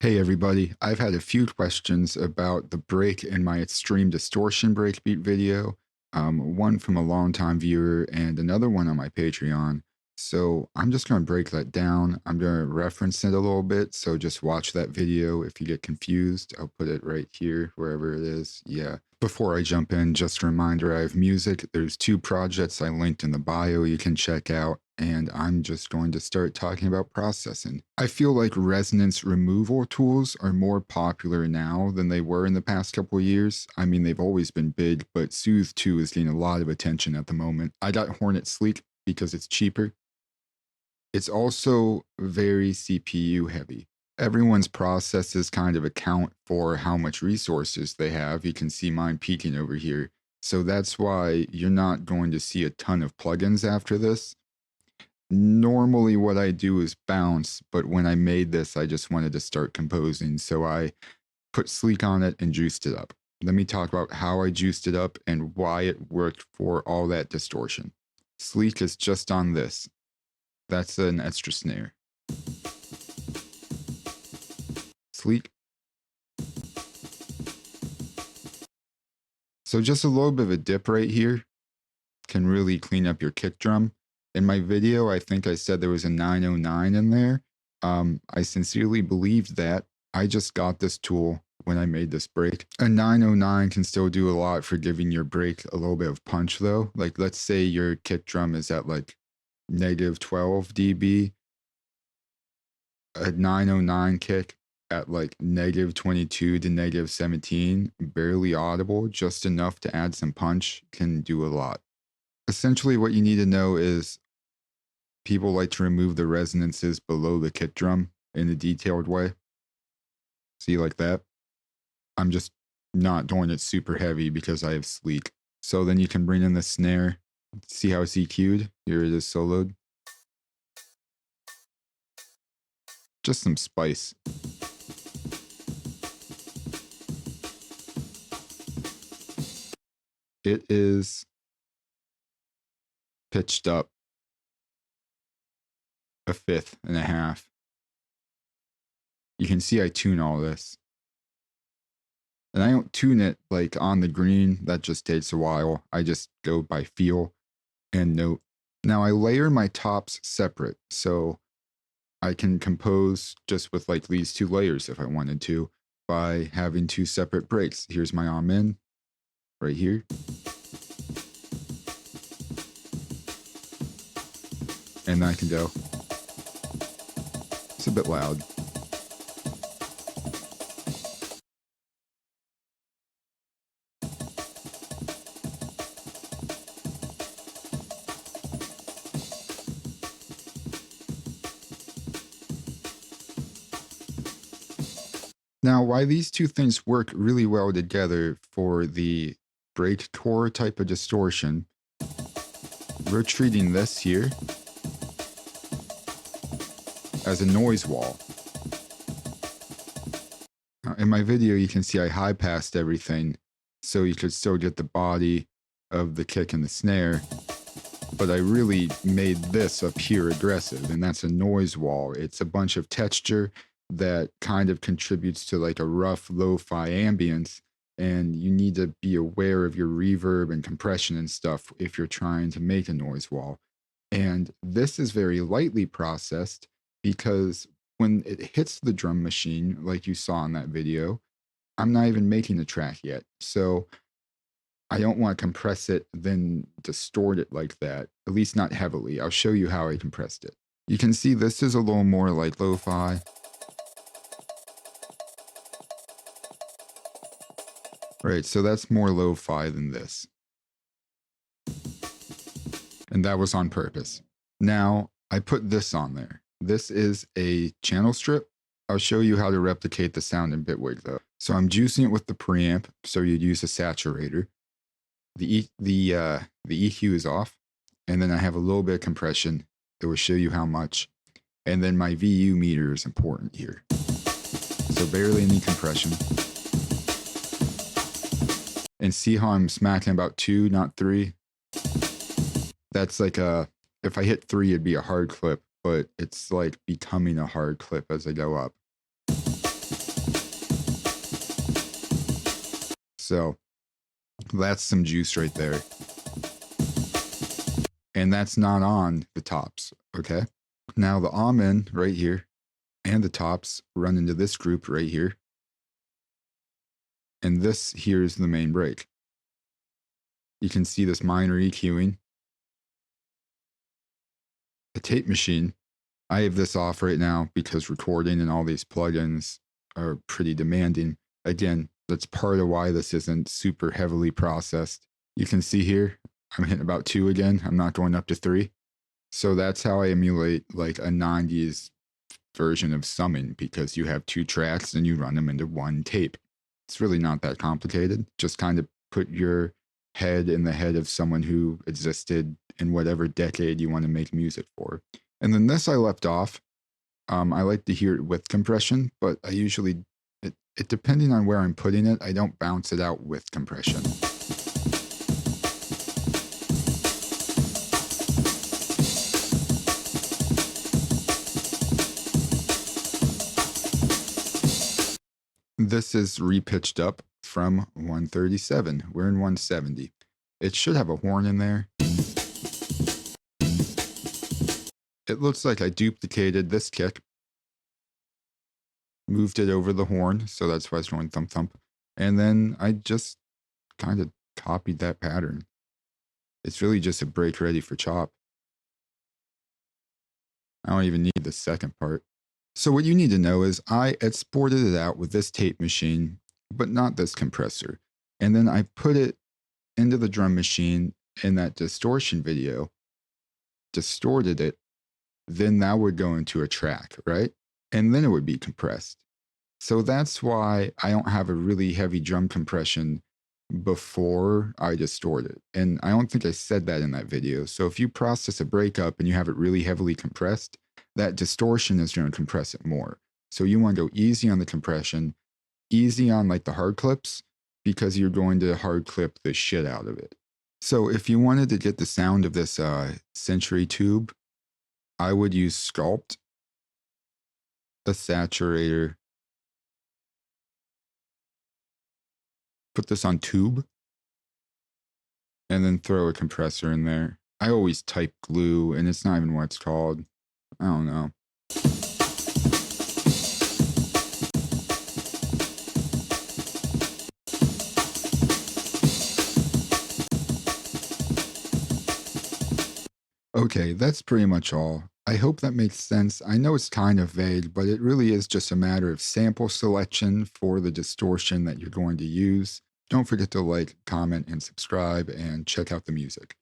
Hey everybody, I've had a few questions about the break in my extreme distortion breakbeat video, one from a longtime viewer and another one on my Patreon. So I'm just going to break that down. I'm going to reference it a little bit, so just watch that video. If you get confused, I'll put it right here, wherever it is. Yeah. Before I jump in, just a reminder, I have music. There's 2 projects I linked in the bio you can check out, and I'm just going to start talking about processing. I feel like resonance removal tools are more popular now than they were in the past couple of years. I mean, they've always been big, but Soothe 2 is getting a lot of attention at the moment. I got Hornet Sleek because it's cheaper. It's also very CPU heavy. Everyone's processes kind of account for how much resources they have. You can see mine peaking over here. So that's why you're not going to see a ton of plugins after this. Normally what I do is bounce, but when I made this, I just wanted to start composing. So I put Sleek on it and juiced it up. Let me talk about how I juiced it up and why it worked for all that distortion. Sleek is just on this. That's an extra snare. Sleek. So just a little bit of a dip right here can really clean up your kick drum. In my video, I think I said there was a 909 in there. I sincerely believed that. I just got this tool when I made this break. A 909 can still do a lot for giving your break a little bit of punch though. Like let's say your kick drum is at like -12 dB. A 909 kick at like -22 to -17, barely audible, just enough to add some punch, can do a lot. Essentially what you need to know is people like to remove the resonances below the kick drum in a detailed way. See, like that? I'm just not doing it super heavy because I have Sleek. So then you can bring in the snare. See how it's EQ'd? Here it is soloed. Just some spice. It is pitched up 1/5. You can see I tune all this. And I don't tune it like on the green, that just takes a while. I just go by feel and note. Now I layer my tops separate, so I can compose just with like these 2 layers if I wanted to by having 2 separate breaks. Here's my amen right here. And then I can go. It's a bit loud. Now, why these 2 things work really well together for the breakcore type of distortion, we're treating this here as a noise wall. In my video, you can see I high-passed everything, so you could still get the body of the kick and the snare, but I really made this up here aggressive, and that's a noise wall. It's a bunch of texture that kind of contributes to like a rough lo-fi ambience, and you need to be aware of your reverb and compression and stuff if you're trying to make a noise wall. And this is very lightly processed because when it hits the drum machine, like you saw in that video, I'm not even making the track yet. So I don't want to compress it, then distort it like that, at least not heavily. I'll show you how I compressed it. You can see this is a little more like lo-fi. Right, so that's more lo-fi than this. And that was on purpose. Now, I put this on there. This is a channel strip. I'll show you how to replicate the sound in Bitwig though. So I'm juicing it with the preamp, so you'd use a saturator. The EQ is off, and then I have a little bit of compression. It will show you how much. And then my VU meter is important here. So barely any compression. And see how I'm smacking about 2, not 3? That's like if I hit 3, it'd be a hard clip, but it's like becoming a hard clip as I go up. So that's some juice right there. And that's not on the tops, okay? Now the amen right here and the tops run into this group right here. And this here is the main break. You can see this minor EQing. A tape machine. I have this off right now because recording and all these plugins are pretty demanding. Again, that's part of why this isn't super heavily processed. You can see here, I'm hitting about 2 again. I'm not going up to 3. So that's how I emulate like a 90s version of summing, because you have 2 tracks and you run them into one tape. It's really not that complicated. Just kind of put your head in the head of someone who existed in whatever decade you want to make music for. And then this I left off. I like to hear it with compression, but I usually, it depending on where I'm putting it, I don't bounce it out with compression. This is repitched up from 137. We're in 170. It should have a horn in there. It looks like I duplicated this kick, moved it over the horn, so that's why it's going thump thump. And then I just kind of copied that pattern. It's really just a break ready for chop. I don't even need the second part. So what you need to know is I exported it out with this tape machine, but not this compressor. And then I put it into the drum machine in that distortion video, distorted it, then that would go into a track, right? And then it would be compressed. So that's why I don't have a really heavy drum compression before I distort it. And I don't think I said that in that video. So if you process a breakup and you have it really heavily compressed, that distortion is going to compress it more. So you want to go easy on the compression, easy on like the hard clips, because you're going to hard clip the shit out of it. So if you wanted to get the sound of this Century tube, I would use Sculpt, a saturator, put this on tube, and then throw a compressor in there. I always type glue, and it's not even what it's called. I don't know. Okay, that's pretty much all. I hope that makes sense. I know it's kind of vague, but it really is just a matter of sample selection for the distortion that you're going to use. Don't forget to like, comment, and subscribe, and check out the music.